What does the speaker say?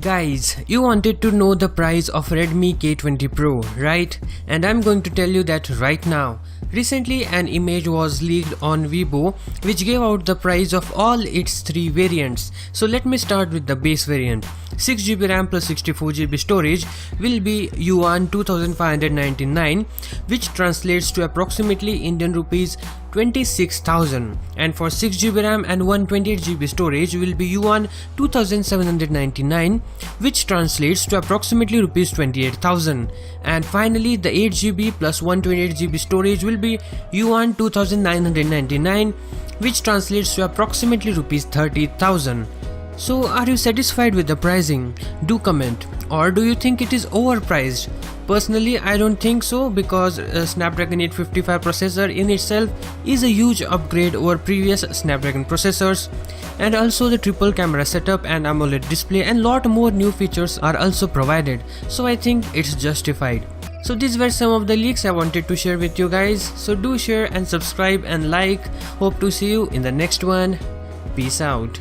Guys, you wanted to know the price of Redmi K20 Pro, right? And I'm going to tell you that right now. Recently an image was leaked on Weibo which gave out the price of all its three variants. So let me start with the base variant. 6GB RAM plus 64GB storage will be Yuan 2599, which translates to approximately Indian rupees 26,000, and for 6GB RAM and 128GB storage will be Yuan 2799, which translates to approximately rupees 28,000, and finally the 8GB plus 128GB storage will be Yuan 2999, which translates to approximately rupees 30,000. So are you satisfied with the pricing? Do comment. Or do you think it is overpriced? Personally, I don't think so, because a Snapdragon 855 processor in itself is a huge upgrade over previous Snapdragon processors, and also the triple camera setup and AMOLED display and lot more new features are also provided, so I think it's justified. So these were some of the leaks I wanted to share with you guys, so do share and subscribe and like. Hope to see you in the next one. Peace out.